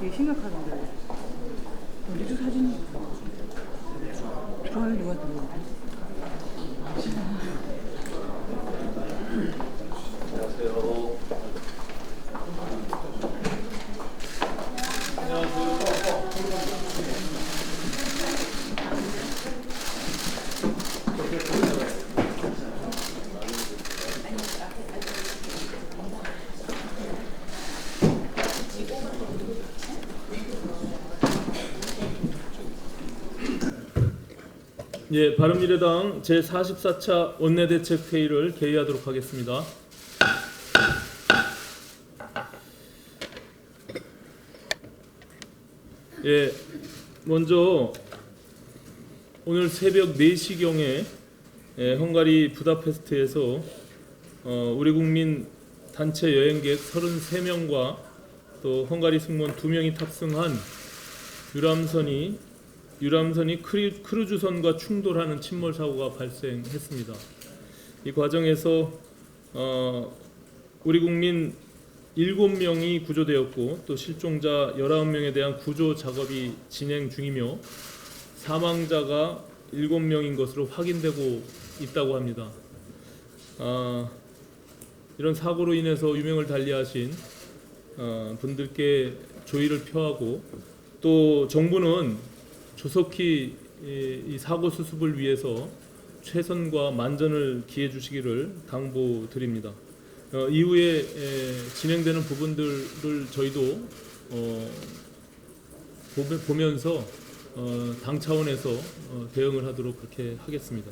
되게 심각하던데. 어디서 사진이 들어와요? 누가 들어오는데? 예, 바른미래당 제44차 원내대책회의를 개의하도록 하겠습니다. 예, 먼저 오늘 새벽 4시경에 헝가리 부다페스트에서 우리 국민 단체 여행객 33명과 또 헝가리 승무원 2명이 탑승한 유람선이 크루즈선과 충돌하는 침몰 사고가 발생했습니다. 이 과정에서 우리 국민 7명이 구조되었고 또 실종자 19명에 대한 구조 작업이 진행 중이며 사망자가 7명인 것으로 확인되고 있다고 합니다. 이런 사고로 인해서 유명을 달리하신 분들께 조의를 표하고 또 정부는 조속히 이 사고 수습을 위해서 최선과 만전을 기해 주시기를 당부드립니다. 이후에 진행되는 부분들을 저희도 보면서 당 차원에서 대응을 하도록 그렇게 하겠습니다.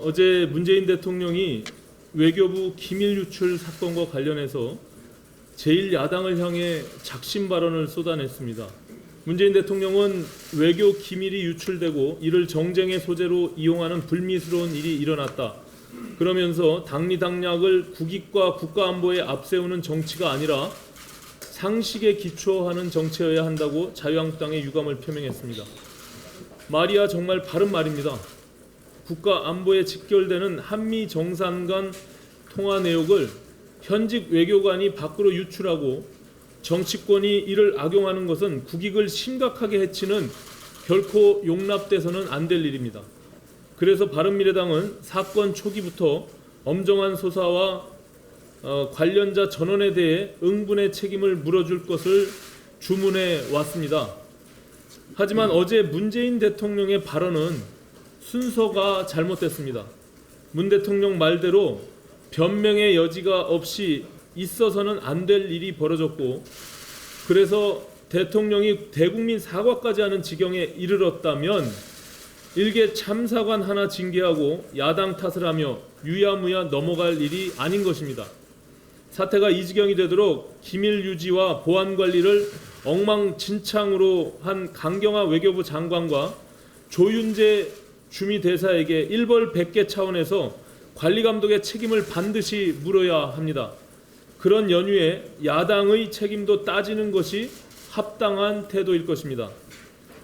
어제 문재인 대통령이 외교부 기밀 유출 사건과 관련해서 제1야당을 향해 작심 발언을 쏟아냈습니다. 문재인 대통령은 외교 기밀이 유출되고 이를 정쟁의 소재로 이용하는 불미스러운 일이 일어났다. 그러면서 당리당략을 국익과 국가안보에 앞세우는 정치가 아니라 상식에 기초하는 정치여야 한다고 자유한국당의 유감을 표명했습니다. 말이야 정말 바른 말입니다. 국가안보에 직결되는 한미 정상 간 통화 내역을 현직 외교관이 밖으로 유출하고 정치권이 이를 악용하는 것은 국익을 심각하게 해치는 결코 용납돼서는 안 될 일입니다. 그래서 바른미래당은 사건 초기부터 엄정한 소사와 관련자 전원에 대해 응분의 책임을 물어줄 것을 주문해 왔습니다. 하지만 어제 문재인 대통령의 발언은 순서가 잘못됐습니다. 문 대통령 말대로 변명의 여지가 없이 있어서는 안 될 일이 벌어졌고 그래서 대통령이 대국민 사과까지 하는 지경에 이르렀다면 일개 참사관 하나 징계하고 야당 탓을 하며 유야무야 넘어갈 일이 아닌 것입니다. 사태가 이 지경이 되도록 기밀 유지와 보안 관리를 엉망진창으로 한 강경화 외교부 장관과 조윤재 주미대사에게 일벌백계 차원에서 관리감독의 책임을 반드시 물어야 합니다. 그런 연유에 야당의 책임도 따지는 것이 합당한 태도일 것입니다.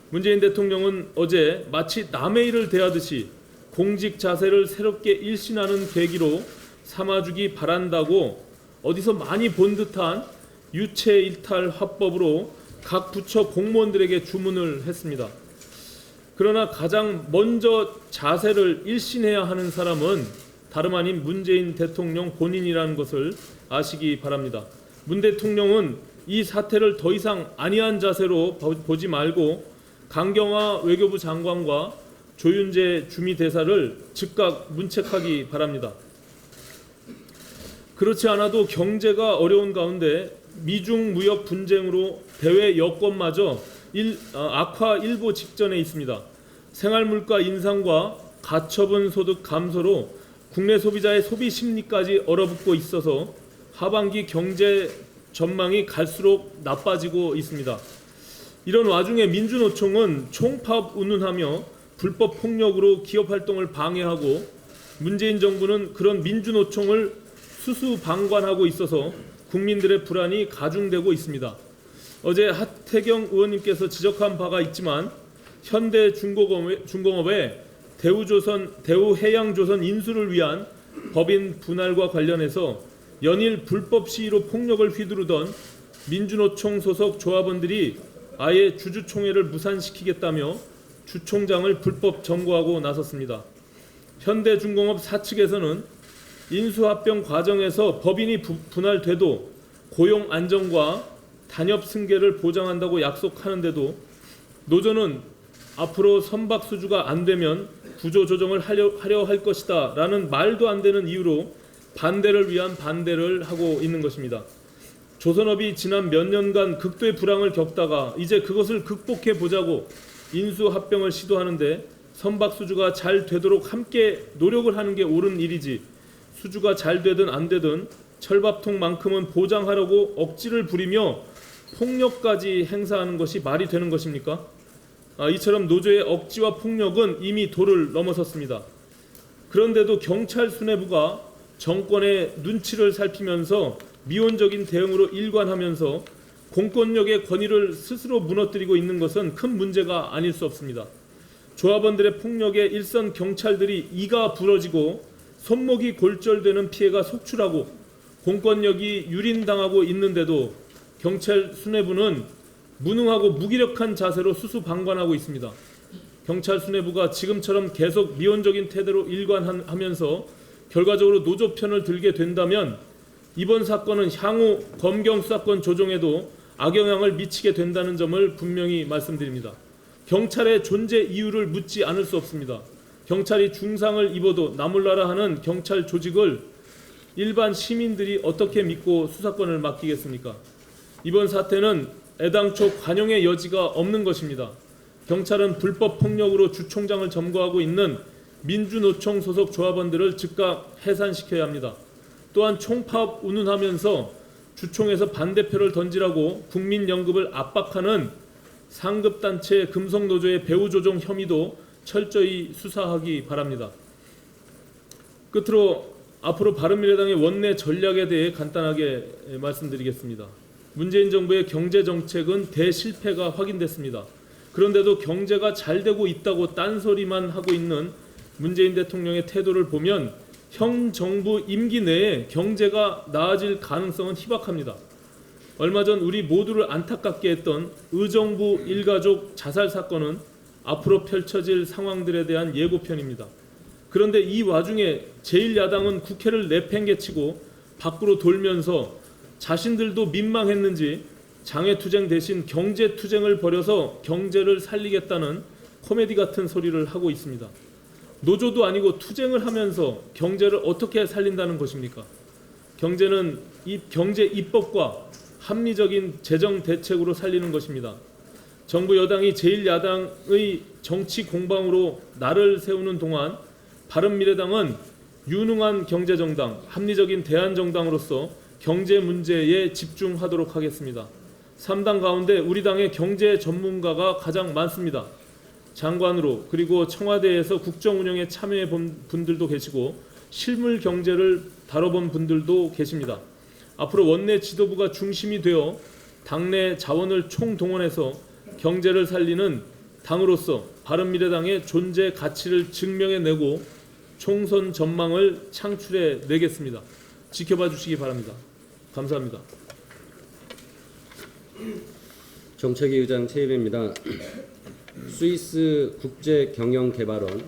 문재인 대통령은 어제 마치 남의 일을 대하듯이 공직 자세를 새롭게 일신하는 계기로 삼아주기 바란다고 어디서 많이 본 듯한 유체일탈 화법으로 각 부처 공무원들에게 주문을 했습니다. 그러나 가장 먼저 자세를 일신해야 하는 사람은 다름 아닌 문재인 대통령 본인이라는 것을 아시기 바랍니다. 문 대통령은 이 사태를 더 이상 안이한 자세로 보지 말고 강경화 외교부 장관과 조윤재 주미대사를 즉각 문책하기 바랍니다. 그렇지 않아도 경제가 어려운 가운데 미중 무역 분쟁으로 대외 여건마저 악화일보 직전에 있습니다. 생활물가 인상과 가처분 소득 감소로 국내 소비자의 소비 심리까지 얼어붙고 있어서 하반기 경제 전망이 갈수록 나빠지고 있습니다. 이런 와중에 민주노총은 총파업 운운하며 불법 폭력으로 기업 활동을 방해하고 문재인 정부는 그런 민주노총을 수수방관하고 있어서 국민들의 불안이 가중되고 있습니다. 어제 하태경 의원님께서 지적한 바가 있지만 현대중공업의 대우해양조선 인수를 위한 법인 분할과 관련해서 연일 불법 시위로 폭력을 휘두르던 민주노총 소속 조합원들이 아예 주주총회를 무산시키겠다며 주총장을 불법 점거하고 나섰습니다. 현대중공업 사측에서는 인수합병 과정에서 법인이 분할돼도 고용 안정과 단협 승계를 보장한다고 약속하는데도 노조는 앞으로 선박수주가 안 되면 구조조정을 하려 할 것이다 라는 말도 안 되는 이유로 반대를 위한 반대를 하고 있는 것입니다. 조선업이 지난 몇 년간 극도의 불황을 겪다가 이제 그것을 극복해 보자고 인수합병을 시도하는데 선박수주가 잘 되도록 함께 노력을 하는 게 옳은 일이지, 수주가 잘 되든 안 되든 철밥통만큼은 보장하려고 억지를 부리며 폭력까지 행사하는 것이 말이 되는 것입니까? 이처럼 노조의 억지와 폭력은 이미 도를 넘어섰습니다. 그런데도 경찰 수뇌부가 정권의 눈치를 살피면서 미온적인 대응으로 일관하면서 공권력의 권위를 스스로 무너뜨리고 있는 것은 큰 문제가 아닐 수 없습니다. 조합원들의 폭력에 일선 경찰들이 이가 부러지고 손목이 골절되는 피해가 속출하고 공권력이 유린당하고 있는데도 경찰 수뇌부는 무능하고 무기력한 자세로 수수방관하고 있습니다. 경찰 수뇌부가 지금처럼 계속 미온적인 태도로 일관하면서 결과적으로 노조 편을 들게 된다면 이번 사건은 향후 검경 수사권 조정에도 악영향을 미치게 된다는 점을 분명히 말씀드립니다. 경찰의 존재 이유를 묻지 않을 수 없습니다. 경찰이 중상을 입어도 나몰라라 하는 경찰 조직을 일반 시민들이 어떻게 믿고 수사권을 맡기겠습니까? 이번 사태는 애당초 관용의 여지가 없는 것입니다. 경찰은 불법 폭력으로 주총장을 점거하고 있는 민주노총 소속 조합원들을 즉각 해산시켜야 합니다. 또한 총파업 운운하면서 주총에서 반대표를 던지라고 국민연금을 압박하는 상급단체 금속노조의 배후조종 혐의도 철저히 수사하기 바랍니다. 끝으로 앞으로 바른미래당의 원내 전략에 대해 간단하게 말씀드리겠습니다. 문재인 정부의 경제정책은 대실패가 확인됐습니다. 그런데도 경제가 잘 되고 있다고 딴소리만 하고 있는 문재인 대통령의 태도를 보면 현 정부 임기 내에 경제가 나아질 가능성은 희박합니다. 얼마 전 우리 모두를 안타깝게 했던 의정부 일가족 자살 사건은 앞으로 펼쳐질 상황들에 대한 예고편입니다. 그런데 이 와중에 제1야당은 국회를 내팽개치고 밖으로 돌면서 자신들도 민망했는지 장외투쟁 대신 경제투쟁을 벌여서 경제를 살리겠다는 코미디 같은 소리를 하고 있습니다. 노조도 아니고 투쟁을 하면서 경제를 어떻게 살린다는 것입니까? 경제는 경제 입법과 합리적인 재정 대책으로 살리는 것입니다. 정부 여당이 제1야당의 정치 공방으로 날을 세우는 동안 바른미래당은 유능한 경제정당, 합리적인 대안정당으로서 경제 문제에 집중하도록 하겠습니다. 3당 가운데 우리 당의 경제 전문가가 가장 많습니다. 장관으로 그리고 청와대에서 국정 운영에 참여해 본 분들도 계시고 실물 경제를 다뤄본 분들도 계십니다. 앞으로 원내 지도부가 중심이 되어 당내 자원을 총동원해서 경제를 살리는 당으로서 바른미래당의 존재 가치를 증명해내고 총선 전망을 창출해 내겠습니다. 지켜봐 주시기 바랍니다. 감사합니다. 정책위 의장 최일배입니다. 스위스 국제경영개발원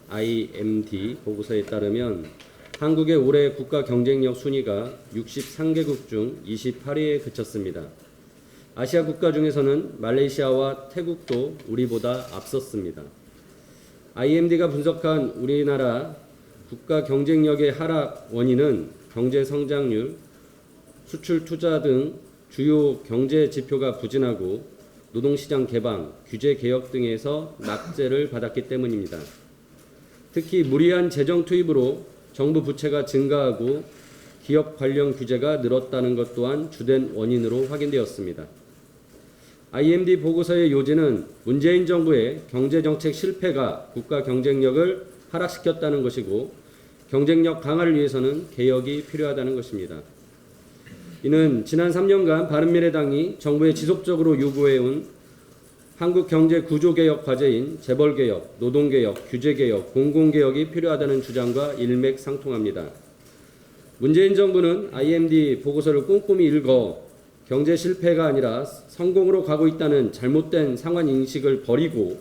IMD 보고서에 따르면 한국의 올해 국가 경쟁력 순위가 63개국 중 28위에 그쳤습니다. 아시아 국가 중에서는 말레이시아와 태국도 우리보다 앞섰습니다. IMD가 분석한 우리나라 국가 경쟁력의 하락 원인은 경제 성장률, 수출 투자 등 주요 경제 지표가 부진하고 노동시장 개방, 규제 개혁 등에서 낙제를 받았기 때문입니다. 특히 무리한 재정 투입으로 정부 부채가 증가하고 기업 관련 규제가 늘었다는 것 또한 주된 원인으로 확인되었습니다. IMD 보고서의 요지는 문재인 정부의 경제정책 실패가 국가 경쟁력을 하락시켰다는 것이고 경쟁력 강화를 위해서는 개혁이 필요하다는 것입니다. 이는 지난 3년간 바른미래당이 정부에 지속적으로 요구해온 한국 경제 구조개혁 과제인 재벌개혁, 노동개혁, 규제개혁, 공공개혁이 필요하다는 주장과 일맥상통합니다. 문재인 정부는 IMD 보고서를 꼼꼼히 읽어 경제 실패가 아니라 성공으로 가고 있다는 잘못된 상황 인식을 버리고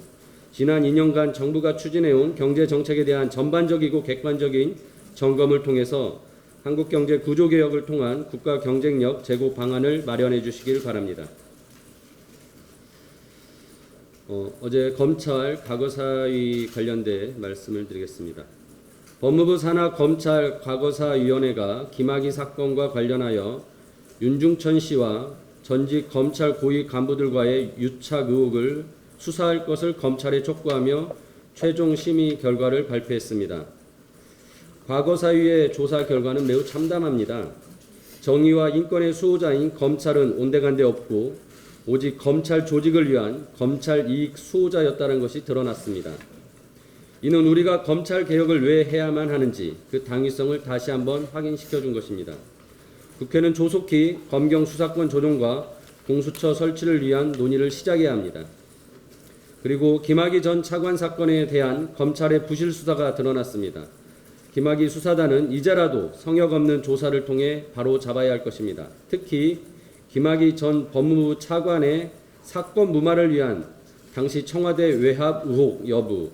지난 2년간 정부가 추진해온 경제 정책에 대한 전반적이고 객관적인 점검을 통해서 한국 경제 구조 개혁을 통한 국가 경쟁력 제고 방안을 마련해 주시길 바랍니다. 어제 검찰 과거사위 관련돼 말씀을 드리겠습니다. 법무부 산하 검찰 과거사위원회가 김학의 사건과 관련하여 윤중천 씨와 전직 검찰 고위 간부들과의 유착 의혹을 수사할 것을 검찰에 촉구하며 최종 심의 결과를 발표했습니다. 과거사위의 조사 결과는 매우 참담합니다. 정의와 인권의 수호자인 검찰은 온데간데 없고 오직 검찰 조직을 위한 검찰 이익 수호자였다는 것이 드러났습니다. 이는 우리가 검찰 개혁을 왜 해야만 하는지 그 당위성을 다시 한번 확인시켜 준 것입니다. 국회는 조속히 검경 수사권 조정과 공수처 설치를 위한 논의를 시작해야 합니다. 그리고 김학의 전 차관 사건에 대한 검찰의 부실 수사가 드러났습니다. 김학의 수사단은 이제라도 성역 없는 조사를 통해 바로 잡아야 할 것입니다. 특히 김학의 전 법무부 차관의 사건 무마를 위한 당시 청와대 외압 의혹 여부,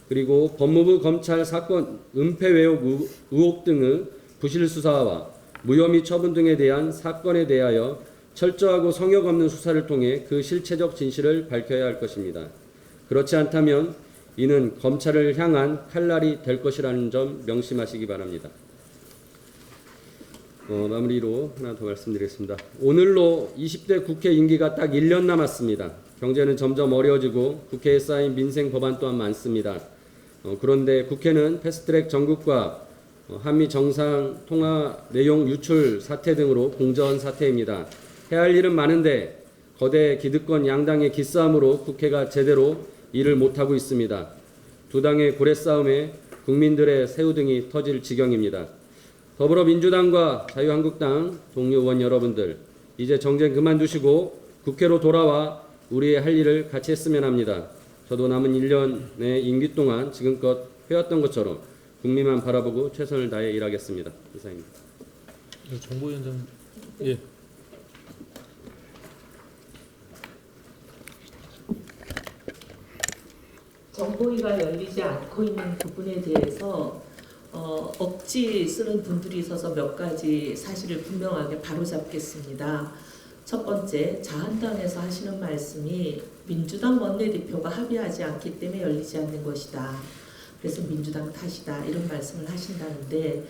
그리고 법무부 검찰 사건 은폐 외혹 의혹 등의 부실 수사와 무혐의 처분 등에 대한 사건에 대하여 철저하고 성역 없는 수사를 통해 그 실체적 진실을 밝혀야 할 것입니다. 그렇지 않다면 이는 검찰을 향한 칼날이 될 것이라는 점 명심하시기 바랍니다. 마무리로 하나 더 말씀드리겠습니다. 오늘로 20대 국회 임기가 딱 1년 남았습니다. 경제는 점점 어려워지고 국회에 쌓인 민생 법안 또한 많습니다. 그런데 국회는 패스트트랙 정국과 한미 정상 통화 내용 유출 사태 등으로 공전 사태입니다. 해야 할 일은 많은데 거대 기득권 양당의 기싸움으로 국회가 제대로 일을 못하고 있습니다. 두 당의 고래 싸움에 국민들의 새우등이 터질 지경입니다. 더불어민주당과 자유한국당 동료 의원 여러분들, 이제 정쟁 그만두시고 국회로 돌아와 우리의 할 일을 같이 했으면 합니다. 저도 남은 1년의 임기 동안 지금껏 해왔던 것처럼 국민만 바라보고 최선을 다해 일하겠습니다. 이상입니다. 정보위원장, 예. 정보위가 열리지 않고 있는 부분에 대해서 억지 쓰는 분들이 있어서 몇 가지 사실을 분명하게 바로잡겠습니다. 첫 번째, 자한당에서 하시는 말씀이 민주당 원내대표가 합의하지 않기 때문에 열리지 않는 것이다. 그래서 민주당 탓이다. 이런 말씀을 하신다는데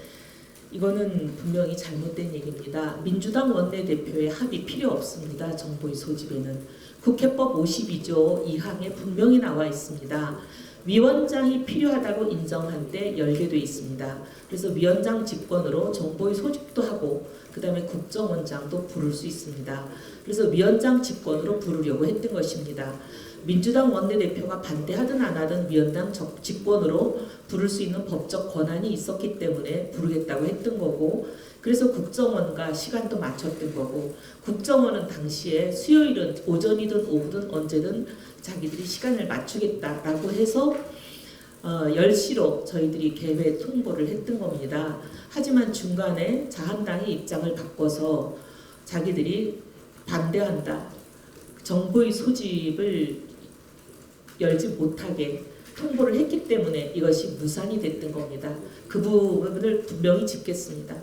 이거는 분명히 잘못된 얘기입니다. 민주당 원내대표의 합의 필요 없습니다. 정보위 소집에는. 국회법 52조 2항에 분명히 나와 있습니다. 위원장이 필요하다고 인정한 때 열게 돼 있습니다. 그래서 위원장 직권으로 정보위 소집도 하고 그 다음에 국정원장도 부를 수 있습니다. 그래서 위원장 직권으로 부르려고 했던 것입니다. 민주당 원내대표가 반대하든 안 하든 위원장 직권으로 부를 수 있는 법적 권한이 있었기 때문에 부르겠다고 했던 거고, 그래서 국정원과 시간도 맞췄던 거고, 국정원은 당시에 수요일은 오전이든 오후든 언제든 자기들이 시간을 맞추겠다라고 해서 10시로 저희들이 개회 통보를 했던 겁니다. 하지만 중간에 자한당이 입장을 바꿔서 자기들이 반대한다, 정보위 소집을 열지 못하게 통보를 했기 때문에 이것이 무산이 됐던 겁니다. 그 부분을 분명히 짚겠습니다.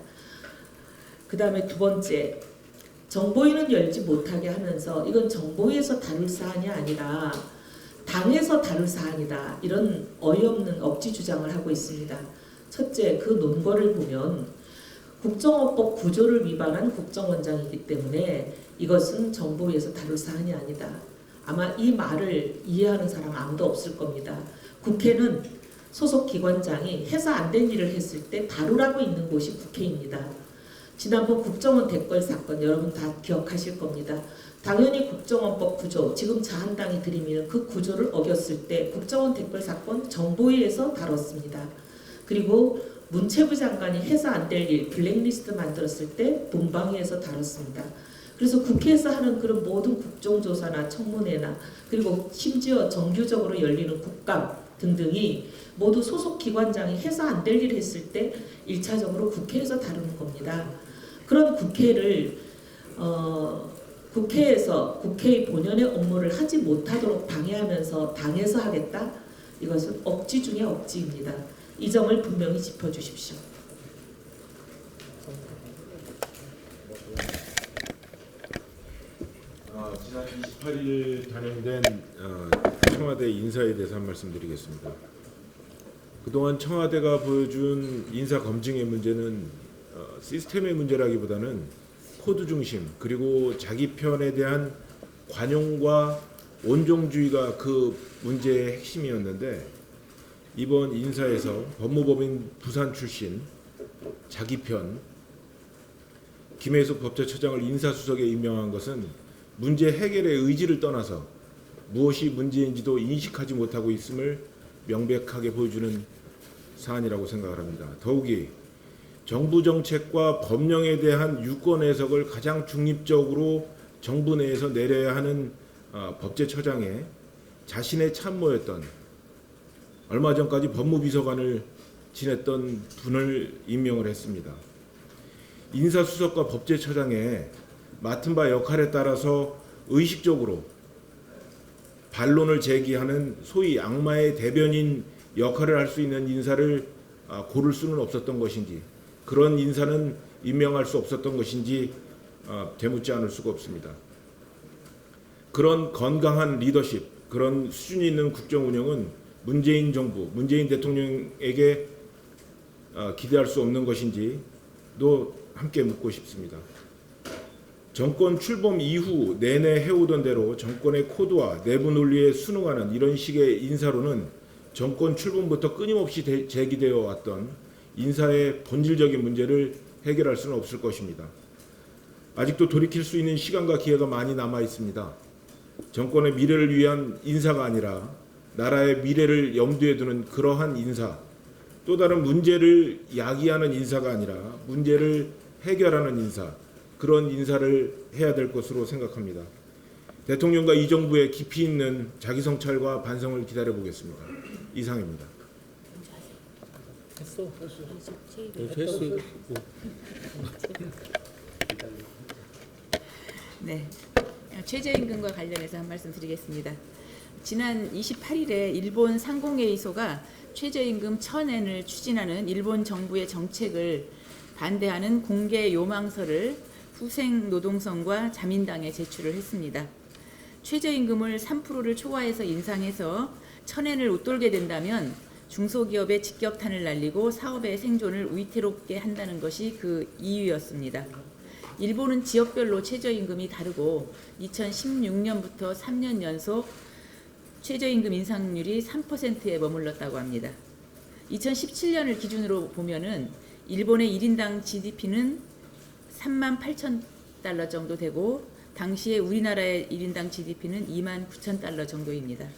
그 다음에 두 번째, 정보위는 열지 못하게 하면서 이건 정보위에서 다룰 사안이 아니라 당에서 다룰 사안이다, 이런 어이없는 억지 주장을 하고 있습니다. 첫째, 그 논거를 보면 국정원법 구조를 위반한 국정원장이기 때문에 이것은 정보위에서 다룰 사안이 아니다. 아마 이 말을 이해하는 사람 아무도 없을 겁니다. 국회는 소속 기관장이 해서 안 된 일을 했을 때 다루라고 있는 곳이 국회입니다. 지난번 국정원 댓글 사건 여러분 다 기억하실 겁니다. 당연히 국정원법 구조, 지금 자한당이 들이미는 그 구조를 어겼을 때 국정원 댓글 사건 정보위에서 다뤘습니다. 그리고 문체부 장관이 해서 안 될 일 블랙리스트 만들었을 때 본방위에서 다뤘습니다. 그래서 국회에서 하는 그런 모든 국정조사나 청문회나 그리고 심지어 정규적으로 열리는 국감 등등이 모두 소속 기관장이 해서 안 될 일을 했을 때 1차적으로 국회에서 다루는 겁니다. 그런 국회를 국회에서 국회의 본연의 업무를 하지 못하도록 방해하면서 당해서 하겠다? 이것은 억지 중의 억지입니다. 이 점을 분명히 짚어주십시오. 지난 28일 단행된 청와대 인사에 대해서 한 말씀 드리겠습니다. 그동안 청와대가 보여준 인사 검증의 문제는 시스템의 문제라기보다는 코드 중심 그리고 자기 편에 대한 관용과 온종주의가 그 문제의 핵심이었는데, 이번 인사에서 법무법인 부산 출신 자기 편 김혜숙 법제처장을 인사수석에 임명한 것은 문제 해결의 의지를 떠나서 무엇이 문제인지도 인식하지 못하고 있음을 명백하게 보여주는 사안이라고 생각을 합니다. 더욱이 정부 정책과 법령에 대한 유권 해석을 가장 중립적으로 정부 내에서 내려야 하는 법제처장에 자신의 참모였던, 얼마 전까지 법무비서관을 지냈던 분을 임명을 했습니다. 인사수석과 법제처장의 맡은 바 역할에 따라서 의식적으로 반론을 제기하는 소위 악마의 대변인 역할을 할 수 있는 인사를 고를 수는 없었던 것인지, 그런 인사는 임명할 수 없었던 것인지 되묻지 않을 수가 없습니다. 그런 건강한 리더십, 그런 수준 있는 국정 운영은 문재인 정부, 문재인 대통령에게 기대할 수 없는 것인지도 함께 묻고 싶습니다. 정권 출범 이후 내내 해오던 대로 정권의 코드와 내부 논리에 순응하는 이런 식의 인사로는 정권 출범부터 끊임없이 제기되어 왔던 인사의 본질적인 문제를 해결할 수는 없을 것입니다. 아직도 돌이킬 수 있는 시간과 기회가 많이 남아 있습니다. 정권의 미래를 위한 인사가 아니라 나라의 미래를 염두에 두는 그러한 인사, 또 다른 문제를 야기하는 인사가 아니라 문제를 해결하는 인사, 그런 인사를 해야 될 것으로 생각합니다. 대통령과 이 정부의 깊이 있는 자기 성찰과 반성을 기다려 보겠습니다. 이상입니다. 네, 최저임금과 관련해서 한 말씀 드리겠습니다. 지난 28일에 일본 상공회의소가 최저임금 1000엔을 추진하는 일본 정부의 정책을 반대하는 공개 요망서를 후생노동성과 자민당에 제출을 했습니다. 최저임금을 3%를 초과해서 인상해서 1000엔을 웃돌게 된다면 중소기업의 직격탄을 날리고 사업의 생존을 위태롭게 한다는 것이 그 이유였습니다. 일본은 지역별로 최저임금이 다르고 2016년부터 3년 연속 최저임금 인상률이 3%에 머물렀다고 합니다. 2017년을 기준으로 보면은 일본의 1인당 GDP는 38,000달러 정도 되고 당시에 우리나라의 1인당 GDP는 29,000달러 정도입니다.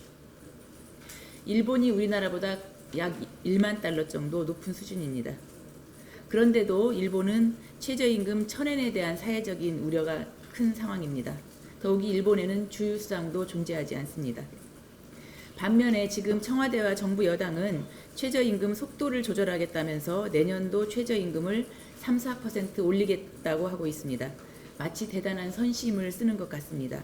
일본이 우리나라보다 약 1만 달러 정도 높은 수준입니다. 그런데도 일본은 최저임금 1000엔에 대한 사회적인 우려가 큰 상황입니다. 더욱이 일본에는 주유수당도 존재하지 않습니다. 반면에 지금 청와대와 정부 여당은 최저임금 속도를 조절하겠다면서 내년도 최저임금을 3-4% 올리겠다고 하고 있습니다. 마치 대단한 선심을 쓰는 것 같습니다.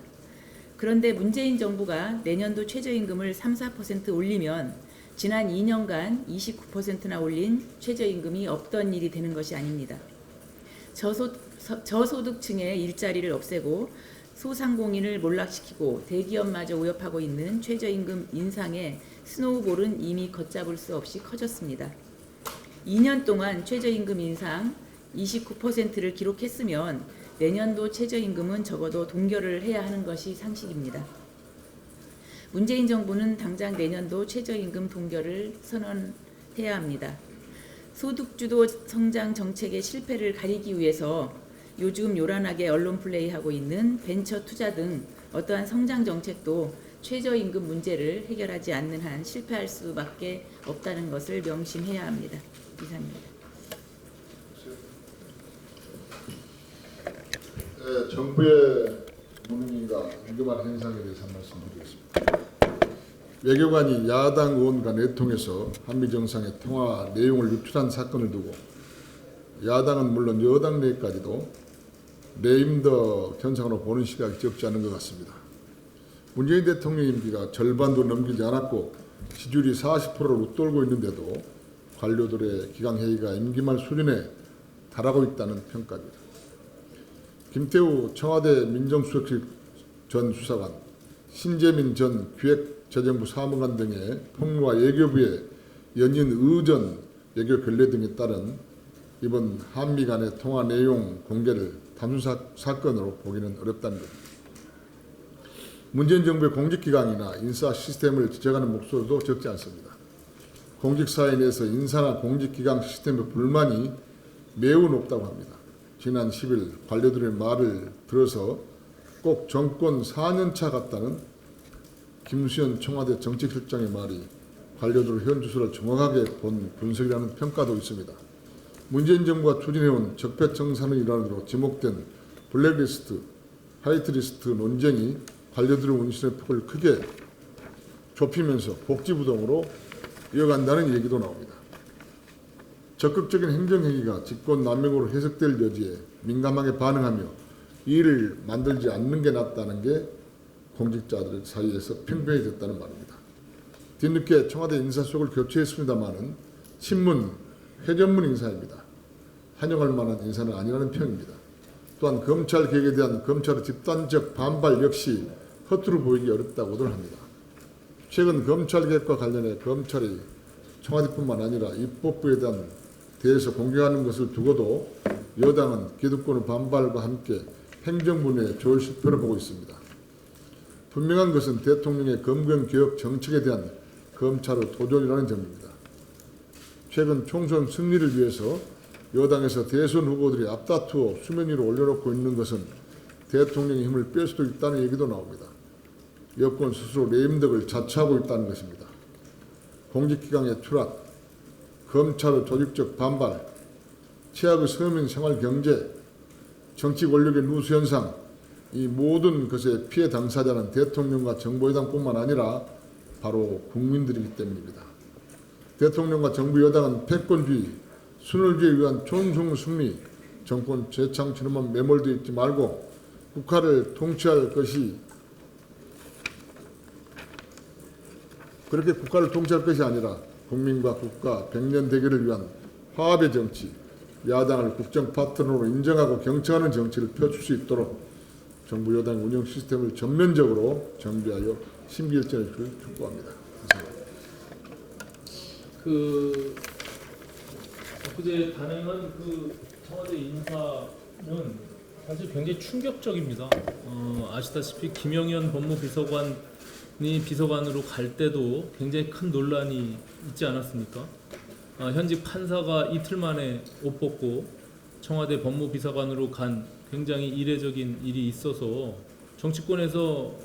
그런데 문재인 정부가 내년도 최저임금을 3-4% 올리면 지난 2년간 29%나 올린 최저임금이 없던 일이 되는 것이 아닙니다. 저소득층의 일자리를 없애고 소상공인을 몰락시키고 대기업마저 위협하고 있는 최저임금 인상의 스노우볼은 이미 걷잡을 수 없이 커졌습니다. 2년 동안 최저임금 인상 29%를 기록했으면 내년도 최저임금은 적어도 동결을 해야 하는 것이 상식입니다. 문재인 정부는 당장 내년도 최저임금 동결을 선언해야 합니다. 소득주도 성장 정책의 실패를 가리기 위해서 요즘 요란하게 언론 플레이하고 있는 벤처 투자 등 어떠한 성장 정책도 최저임금 문제를 해결하지 않는 한 실패할 수밖에 없다는 것을 명심해야 합니다. 이상입니다. 네, 정부의 무능과 임금안 현상에 대해서 한 말씀 드리겠습니다. 외교관이 야당 의원과 내통해서 한미 정상의 통화 내용을 유출한 사건을 두고 야당은 물론 여당 내까지도 레임덕 현상으로 보는 시각이 적지 않은 것 같습니다. 문재인 대통령 임기가 절반도 넘기지 않았고 지지율이 40%를 웃돌고 있는데도 관료들의 기강회의가 임기 말 수준에 달하고 있다는 평가입니다. 김태우 청와대 민정수석실 전 수사관, 신재민 전 기획재정부 사무관 등의 폭로와 외교부의 연인 의전 외교 결례 등에 따른 이번 한미 간의 통화 내용 공개를 단순 사건으로 보기는 어렵다는 겁니다. 문재인 정부의 공직기강이나 인사 시스템을 지적하는 목소리도 적지 않습니다. 공직사회 내에서 인사나 공직기강 시스템의 불만이 매우 높다고 합니다. 지난 10일 관료들의 말을 들어서 꼭 정권 4년차 같다는 김수현 청와대 정책실장의 말이 관료들 현 주소를 정확하게 본 분석이라는 평가도 있습니다. 문재인 정부가 추진해온 적폐청산의 일환으로 지목된 블랙리스트, 화이트리스트 논쟁이 관료들의 운신의 폭을 크게 좁히면서 복지부동으로 이어간다는 얘기도 나옵니다. 적극적인 행정행위가 직권남용으로 해석될 여지에 민감하게 반응하며 이를 만들지 않는 게 낫다는 게 공직자들 사이에서 평평이 됐다는 말입니다. 뒤늦게 청와대 인사속을 교체했습니다마는 친문, 회전문 인사입니다. 환영할 만한 인사는 아니라는 평입니다. 또한 검찰 개혁에 대한 검찰의 집단적 반발 역시 허투루 보이기 어렵다고들 합니다. 최근 검찰 개혁과 관련해 검찰이 청와대뿐만 아니라 입법부에 대해서 공격하는 것을 두고도 여당은 기득권의 반발과 함께 행정분야에 좋을 실표를 보고 있습니다. 분명한 것은 대통령의 검경개혁 정책에 대한 검찰의 도전이라는 점입니다. 최근 총선 승리를 위해서 여당에서 대선 후보들이 앞다투어 수면 위로 올려놓고 있는 것은 대통령의 힘을 뺄 수도 있다는 얘기도 나옵니다. 여권 스스로 레임덕을 자처하고 있다는 것입니다. 공직기강의 추락, 검찰의 조직적 반발, 최악의 서민 생활 경제, 정치 권력의 누수 현상, 이 모든 것의 피해 당사자는 대통령과 정보여당뿐만 아니라 바로 국민들이기 때문입니다. 대통령과 정부 여당은 패권주의, 순월주의에 의한 총선 승리, 정권 재창출에만 매몰되어 있지 말고 국가를 통치할 것이 그렇게 국가를 통치할 것이 아니라 국민과 국가 백년 대계를 위한 화합의 정치, 야당을 국정 파트너로 인정하고 경청하는 정치를 펼칠 수 있도록 정부 여당 운영 시스템을 전면적으로 정비하여 심기일전을 촉구합니다. 엊그제 단행한 청와대 인사는 사실 굉장히 충격적입니다. 아시다시피 김영현 법무비서관이 비서관으로 갈 때도 굉장히 큰 논란이 있지 않았습니까? 현직 판사가 이틀 만에 옷 벗고 청와대 법무비서관으로 간 굉장히 이례적인 일이 있어서 정치권에서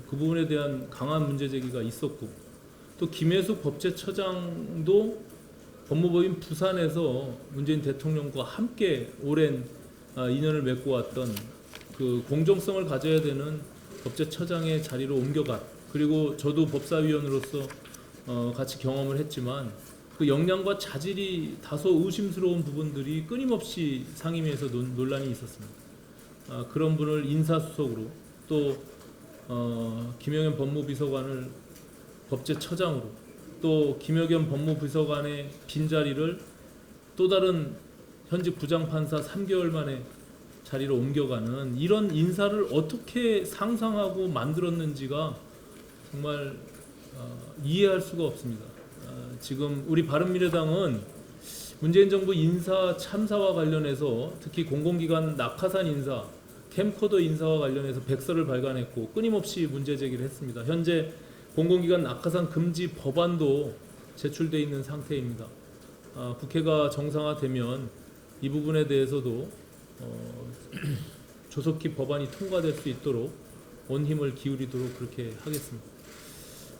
그 부분에 대한 강한 문제 제기가 있었고, 또 김혜숙 법제처장도 법무법인 부산에서 문재인 대통령과 함께 오랜 인연을 맺고 왔던 그 공정성을 가져야 되는 법제처장의 자리로 옮겨간, 그리고 저도 법사위원으로서 같이 경험을 했지만 그 역량과 자질이 다소 의심스러운 부분들이 끊임없이 상임위에서 논란이 있었습니다. 그런 분을 인사수석으로, 또 김영현 법무비서관을 법제처장으로, 또 김영현 법무비서관의 빈자리를 또 다른 현직 부장판사 3개월 만에 자리로 옮겨가는 이런 인사를 어떻게 상상하고 만들었는지가 정말 이해할 수가 없습니다. 지금 우리 바른미래당은 문재인 정부 인사 참사와 관련해서 특히 공공기관 낙하산 인사, 캠코더 인사와 관련해서 백서를 발간했고 끊임없이 문제 제기를 했습니다. 현재 공공기관 낙하산 금지 법안도 제출돼 있는 상태입니다. 국회가 정상화되면 이 부분에 대해서도 조속히 법안이 통과될 수 있도록 온 힘을 기울이도록 그렇게 하겠습니다.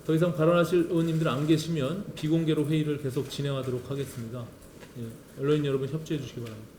더 이상 발언하실 의원님들 안 계시면 비공개로 회의를 계속 진행하도록 하겠습니다. 언론인 여러분 협조해 주시기 바랍니다.